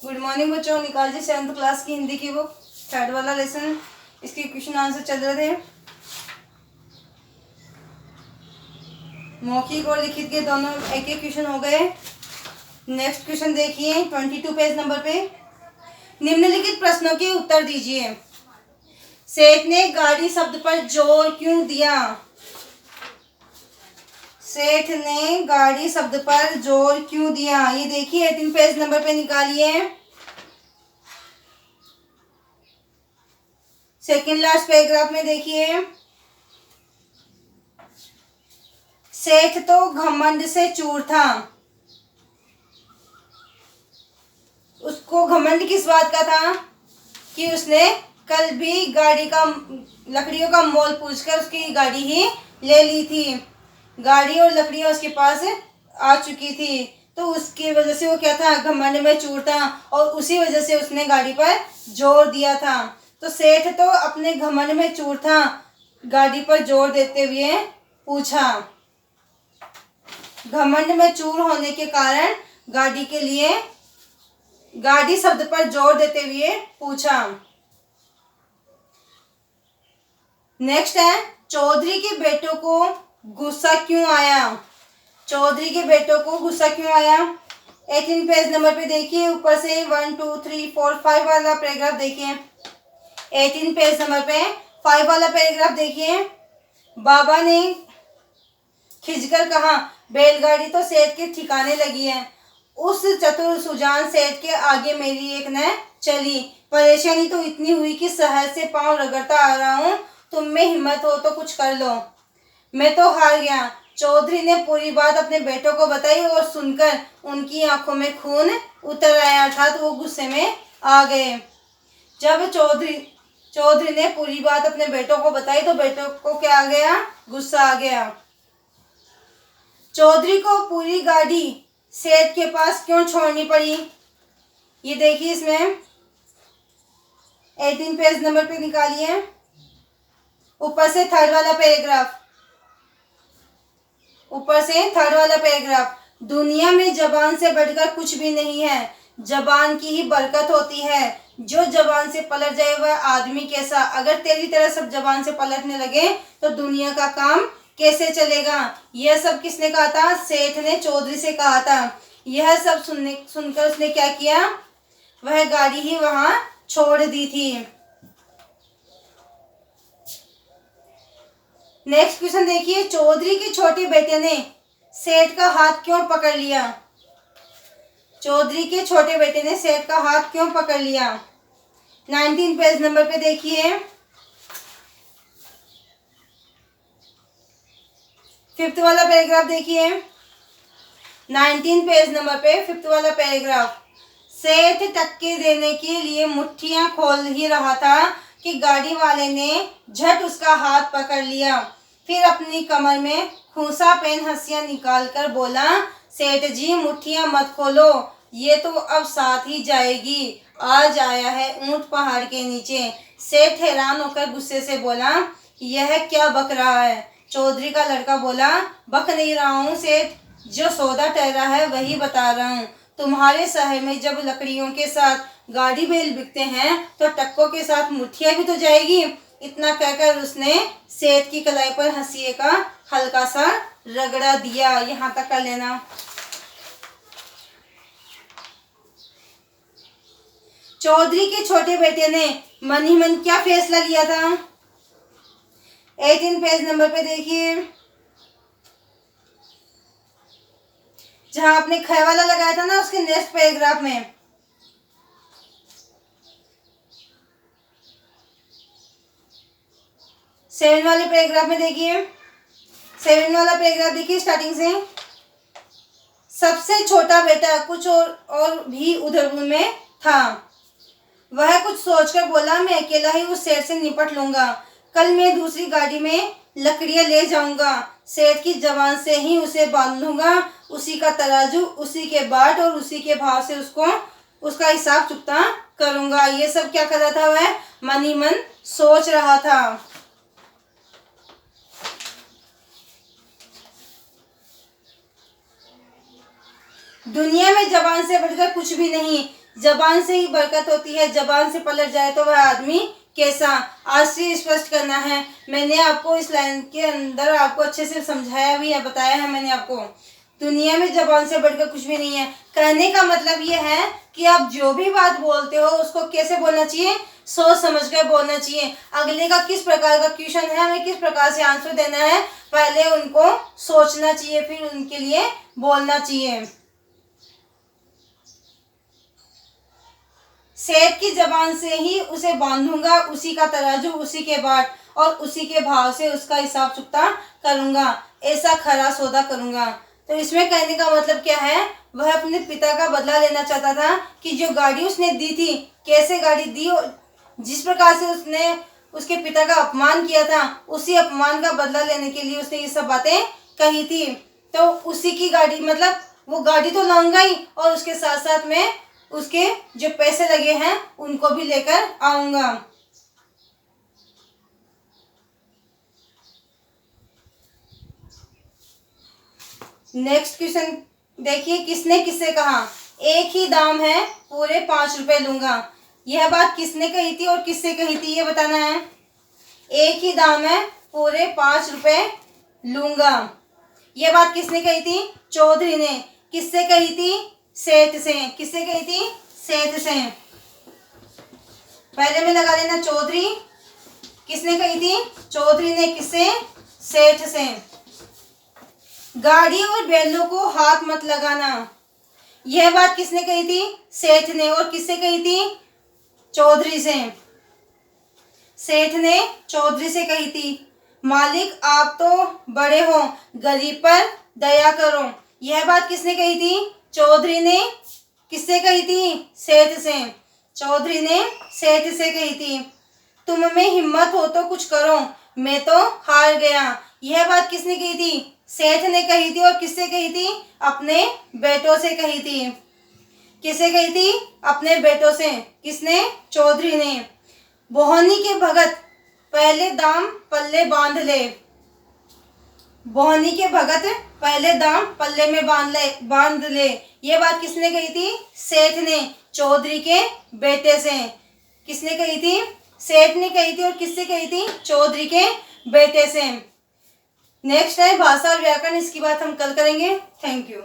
Good morning बच्चों। निकाल जी 7th class की हिंदी की बुक, 3rd वाला लेसन। इसके क्वेश्चन आंसर चल रहे थे। मौखिक और लिखित के दोनों एक एक क्वेश्चन हो गए। नेक्स्ट क्वेश्चन देखिए 22 पेज नंबर पे। निम्नलिखित प्रश्नों के उत्तर दीजिए। सेठ ने गाड़ी शब्द पर जोर क्यों दिया? सेठ ने गाड़ी शब्द पर जोर क्यों दिया? ये देखिए 18 पेज नंबर पे निकालिए। सेकंड लास्ट पैराग्राफ में देखिए, सेठ तो घमंड से चूर था। उसको घमंड किस बात का था कि उसने कल भी गाड़ी का लकड़ियों का मोल पूछकर उसकी गाड़ी ही ले ली थी। गाड़ी और लकड़ियां उसके पास आ चुकी थी, तो उसकी वजह से वो क्या था, घमंड में चूर था, और उसी वजह से उसने गाड़ी पर जोर दिया था। तो सेठ तो अपने घमंड में चूर था, गाड़ी पर जोर देते हुए पूछा। घमंड में चूर होने के कारण गाड़ी के लिए गाड़ी शब्द पर जोर देते हुए पूछा। नेक्स्ट है, चौधरी के बेटों को गुस्सा क्यों आया? चौधरी के बेटों को गुस्सा क्यों आया? 18 पेज नंबर पे देखिए, ऊपर से 1 2 3 4 5 वाला पैराग्राफ देखिए। 18 पेज नंबर पे 5 वाला पैराग्राफ देखिए। बाबा ने खिंचकर कहा, बैलगाड़ी तो सेठ के ठिकाने लगी है। उस चतुर सुजान सेठ के आगे मेरी एक न चली। परेशानी तो इतनी हुई कि शहर से पांव रगड़ता आ रहा हूँ। तुम में हिम्मत हो तो कुछ कर लो। मैं तो हार गया। चौधरी ने पूरी बात अपने बेटों को बताई और सुनकर उनकी आंखों में खून उतर आया, अर्थात वो गुस्से में आ गए। जब चौधरी ने पूरी बात अपने बेटों को बताई तो बेटों को क्या आ गया, गुस्सा आ गया। चौधरी को पूरी गाड़ी सेठ के पास क्यों छोड़नी पड़ी? ये देखिए, इसमें 18 पेज नंबर पे निकालिए, ऊपर से थर्ड वाला पैराग्राफ। ऊपर से थर्ड वाला पैराग्राफ। दुनिया में जबान से बढ़कर कुछ भी नहीं है। जबान की ही बरकत होती है। जो जबान से पलट जाए वह आदमी कैसा। अगर तेरी तरह सब जबान से पलटने लगे तो दुनिया का काम कैसे चलेगा? यह सब किसने कहा था? सेठ ने चौधरी से कहा था। यह सब सुनकर उसने क्या किया, वह गाड़ी ही वहां छोड़ दी थी। नेक्स्ट क्वेश्चन देखिए, चौधरी के छोटे बेटे ने सेठ का हाथ क्यों पकड़ लिया? चौधरी के छोटे बेटे ने सेठ का हाथ क्यों पकड़ लिया? 19 पेज नंबर पे देखिए, 5th वाला पैराग्राफ देखिए। 19 पेज नंबर पे 5th वाला पैराग्राफ। सेठ टक्के देने के लिए मुट्ठियां खोल ही रहा था कि गाड़ी वाले ने झट उसका हाथ पकड़ लिया। फिर अपनी कमर में खूंसा पेन हंसियां निकाल कर बोला, सेठ जी मुट्ठियां मत खोलो, ये तो अब साथ ही जाएगी। आज आया है ऊंट पहाड़ के नीचे। सेठ हैरान होकर गुस्से से बोला, यह क्या बक रहा है? चौधरी का लड़का बोला, बक नहीं रहा हूँ सेठ, जो सौदा ठहरा है वही बता रहा हूँ। तुम्हारे शहर में जब लकड़ियों के साथ गाड़ी बैल बिकते हैं तो टक्कों के साथ मुठिया भी तो जाएगी। इतना कहकर उसने सेठ की कलाई पर हंसिए का हल्का सा रगड़ा दिया। यहाँ तक कर लेना। चौधरी के छोटे बेटे ने मन ही मन क्या फैसला लिया था? 18 पेज नंबर पे देखिए, जहां आपने ख वाला लगाया था ना, उसके नेक्स्ट पैराग्राफ में। सेवन वाले पैराग्राफ में देखिए, 7 वाला पैराग्राफ देखिए स्टार्टिंग से। सबसे छोटा बेटा कुछ और भी उधर में था। वह कुछ सोचकर बोला, मैं अकेला ही उस सेठ से निपट लूंगा। कल मैं दूसरी गाड़ी में लकड़ियां ले जाऊंगा। सेठ की जबान से ही उसे बांध लूंगा। उसी का तराजू, उसी के बाट और उसी के भाव से उसका हिसाब चुकता करूंगा। ये सब क्या कर रहा था? वह मन ही मन सोच रहा था। दुनिया में जबान से बढ़कर कुछ भी नहीं। जबान से ही बरकत होती है, जबान से पलट जाए तो वह आदमी कैसा। आज से स्पष्ट करना है। मैंने आपको इस लाइन के अंदर आपको अच्छे से समझाया भी है, बताया है मैंने आपको। दुनिया में जबान से बढ़कर कुछ भी नहीं है। कहने का मतलब ये है कि आप जो भी बात बोलते हो उसको कैसे बोलना चाहिए, सोच समझ कर बोलना चाहिए। अगले का किस प्रकार का क्वेश्चन है, हमें किस प्रकार से आंसर देना है, पहले उनको सोचना चाहिए, फिर उनके लिए बोलना चाहिए। सेठ की जबान से ही उसे बांधूंगा, उसी का तराजू उसी के बाट, और उसी के भाव से उसका हिसाब चुकता करूंगा, ऐसा खरा सौदा करूंगा। तो इसमें कहने का मतलब क्या है, वह अपने पिता का बदला लेना चाहता था कि जो गाड़ी उसने दी थी, कैसे गाड़ी दी, और जिस प्रकार से उसने उसके पिता का अपमान किया था, उसी अपमान का बदला लेने के लिए उसने ये सब बातें कही थी। तो उसी की गाड़ी, मतलब वो गाड़ी तो लाऊंगा ही, और उसके साथ साथ में उसके जो पैसे लगे हैं उनको भी लेकर आऊंगा। नेक्स्ट क्वेश्चन देखिए, किसने किससे कहा। एक ही दाम है, पूरे 5 रुपए लूंगा। यह बात किसने कही थी और किससे कही थी, ये बताना है। एक ही दाम है, पूरे 5 रुपए लूंगा। यह बात किसने कही थी, चौधरी ने। किससे कही थी, सेठ से। किससे कही थी, सेठ से। पहले में लगा लेना चौधरी। किसने कही थी, चौधरी ने। किससे, सेठ से। गाड़ी और बैलों को हाथ मत लगाना। यह बात किसने कही थी, सेठ ने। और किससे कही थी, चौधरी से। सेठ ने चौधरी से कही थी। मालिक आप तो बड़े हो, गरीब पर दया करो। यह बात किसने कही थी, चौधरी ने। किससे कही थी, सेठ से। चौधरी ने सेठ से कही थी। तुम में हिम्मत हो तो कुछ करो, मैं तो हार गया। यह बात किसने कही थी, सेठ ने कही थी। और किससे कही थी, अपने बेटों से कही थी। किससे कही थी, अपने बेटों से। किसने, चौधरी ने। बोहनी के भगत पहले दाम पल्ले बांध ले। बोहनी के भगत पहले दाम पल्ले में बांध ले। ये बात किसने कही थी, सेठ ने, चौधरी के बेटे से। किसने कही थी, सेठ ने कही थी। और किससे कही थी, चौधरी के बेटे से। नेक्स्ट है भाषा और व्याकरण, इसकी बात हम कल करेंगे। Thank you.